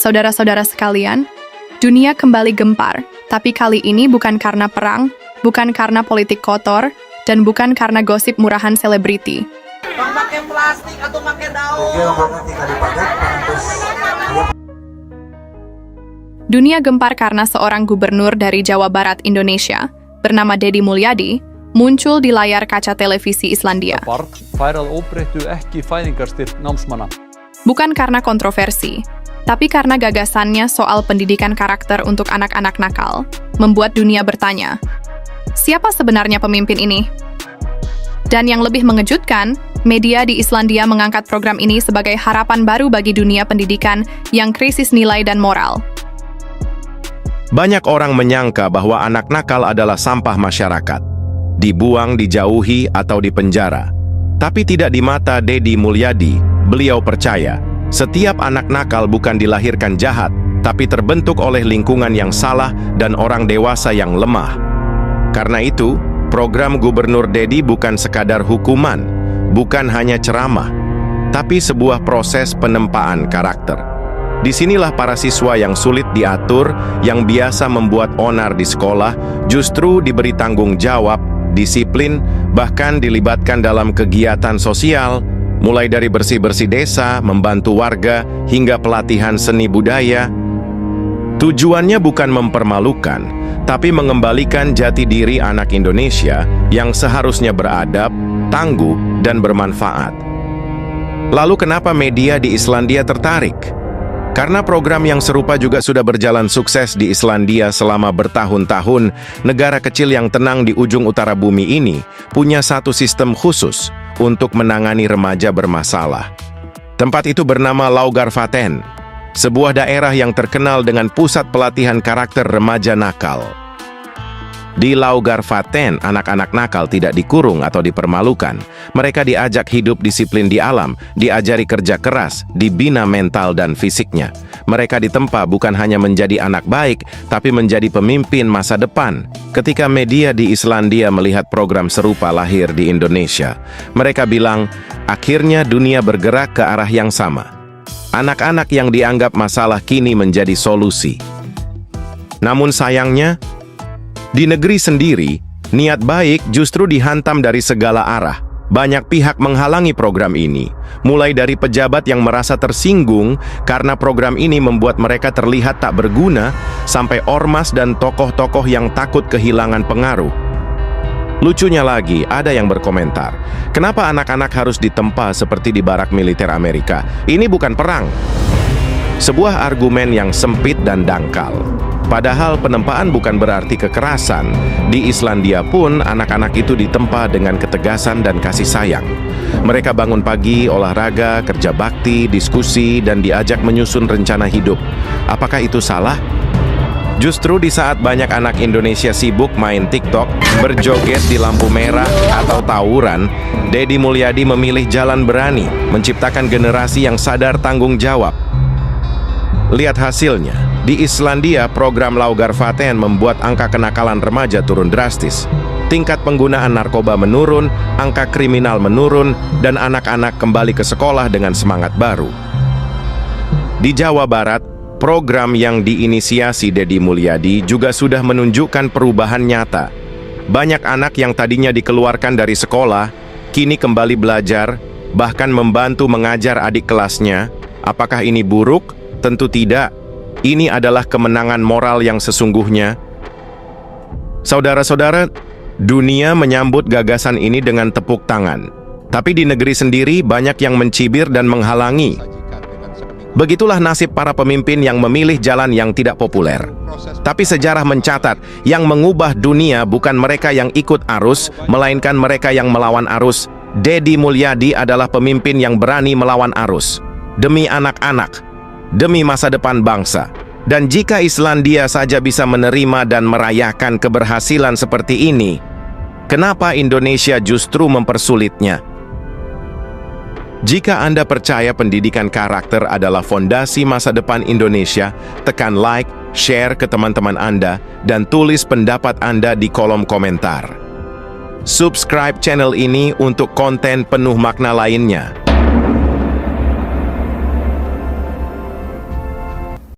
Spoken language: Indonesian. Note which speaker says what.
Speaker 1: Saudara-saudara sekalian, dunia kembali gempar, tapi kali ini bukan karena perang, bukan karena politik kotor, dan bukan karena gosip murahan selebriti.
Speaker 2: Pakai plastik atau pakai daun.
Speaker 1: Dunia gempar karena seorang gubernur dari Jawa Barat, Indonesia, bernama Deddy Mulyadi, muncul di layar kaca televisi Islandia.
Speaker 3: Barn fær að óbreyttu ekki fæðingarstyrk námsmanna.
Speaker 1: Bukan karena kontroversi, tapi karena gagasannya soal pendidikan karakter untuk anak-anak nakal, membuat dunia bertanya, siapa sebenarnya pemimpin ini? Dan yang lebih mengejutkan, media di Islandia mengangkat program ini sebagai harapan baru bagi dunia pendidikan yang krisis nilai dan moral.
Speaker 4: Banyak orang menyangka bahwa anak nakal adalah sampah masyarakat, dibuang, dijauhi, atau dipenjara. Tapi tidak di mata Deddy Mulyadi, beliau percaya, setiap anak nakal bukan dilahirkan jahat, tapi terbentuk oleh lingkungan yang salah dan orang dewasa yang lemah. Karena itu, program Gubernur Deddy bukan sekadar hukuman, bukan hanya ceramah, tapi sebuah proses penempaan karakter. Disinilah para siswa yang sulit diatur, yang biasa membuat onar di sekolah, justru diberi tanggung jawab, disiplin, bahkan dilibatkan dalam kegiatan sosial, mulai dari bersih-bersih desa, membantu warga, hingga pelatihan seni budaya. Tujuannya bukan mempermalukan, tapi mengembalikan jati diri anak Indonesia yang seharusnya beradab, tangguh, dan bermanfaat. Lalu kenapa media di Islandia tertarik? Karena program yang serupa juga sudah berjalan sukses di Islandia selama bertahun-tahun, negara kecil yang tenang di ujung utara bumi ini punya satu sistem khusus untuk menangani remaja bermasalah. Tempat itu bernama Laugarvatn, sebuah daerah yang terkenal dengan pusat pelatihan karakter remaja nakal. Di Laugarvatn, anak-anak nakal tidak dikurung atau dipermalukan. Mereka diajak hidup disiplin di alam, diajari kerja keras, dibina mental dan fisiknya. Mereka ditempa bukan hanya menjadi anak baik, tapi menjadi pemimpin masa depan. Ketika media di Islandia melihat program serupa lahir di Indonesia, mereka bilang, akhirnya dunia bergerak ke arah yang sama. Anak-anak yang dianggap masalah kini menjadi solusi. Namun sayangnya, di negeri sendiri, niat baik justru dihantam dari segala arah. Banyak pihak menghalangi program ini, mulai dari pejabat yang merasa tersinggung karena program ini membuat mereka terlihat tak berguna, sampai ormas dan tokoh-tokoh yang takut kehilangan pengaruh. Lucunya lagi, ada yang berkomentar, kenapa anak-anak harus ditempa seperti di barak militer Amerika? Ini bukan perang. Sebuah argumen yang sempit dan dangkal. Padahal penempaan bukan berarti kekerasan. Di Islandia pun anak-anak itu ditempa dengan ketegasan dan kasih sayang. Mereka bangun pagi, olahraga, kerja bakti, diskusi, dan diajak menyusun rencana hidup. Apakah itu salah? Justru di saat banyak anak Indonesia sibuk main TikTok, berjoget di lampu merah, atau tawuran, Deddy Mulyadi memilih jalan berani, menciptakan generasi yang sadar tanggung jawab. Lihat hasilnya. Di Islandia, program Laugarvatn membuat angka kenakalan remaja turun drastis. Tingkat penggunaan narkoba menurun, angka kriminal menurun, dan anak-anak kembali ke sekolah dengan semangat baru. Di Jawa Barat, program yang diinisiasi Deddy Mulyadi juga sudah menunjukkan perubahan nyata. Banyak anak yang tadinya dikeluarkan dari sekolah, kini kembali belajar, bahkan membantu mengajar adik kelasnya. Apakah ini buruk? Tentu tidak. Ini adalah kemenangan moral yang sesungguhnya. Saudara-saudara, dunia menyambut gagasan ini dengan tepuk tangan. Tapi di negeri sendiri banyak yang mencibir dan menghalangi. Begitulah nasib para pemimpin yang memilih jalan yang tidak populer. Tapi sejarah mencatat, yang mengubah dunia bukan mereka yang ikut arus, melainkan mereka yang melawan arus. Deddy Mulyadi adalah pemimpin yang berani melawan arus. Demi anak-anak, demi masa depan bangsa. Dan jika Islandia saja bisa menerima dan merayakan keberhasilan seperti ini, kenapa Indonesia justru mempersulitnya? Jika Anda percaya pendidikan karakter adalah fondasi masa depan Indonesia, tekan like, share ke teman-teman Anda, dan tulis pendapat Anda di kolom komentar. Subscribe channel ini untuk konten penuh makna lainnya.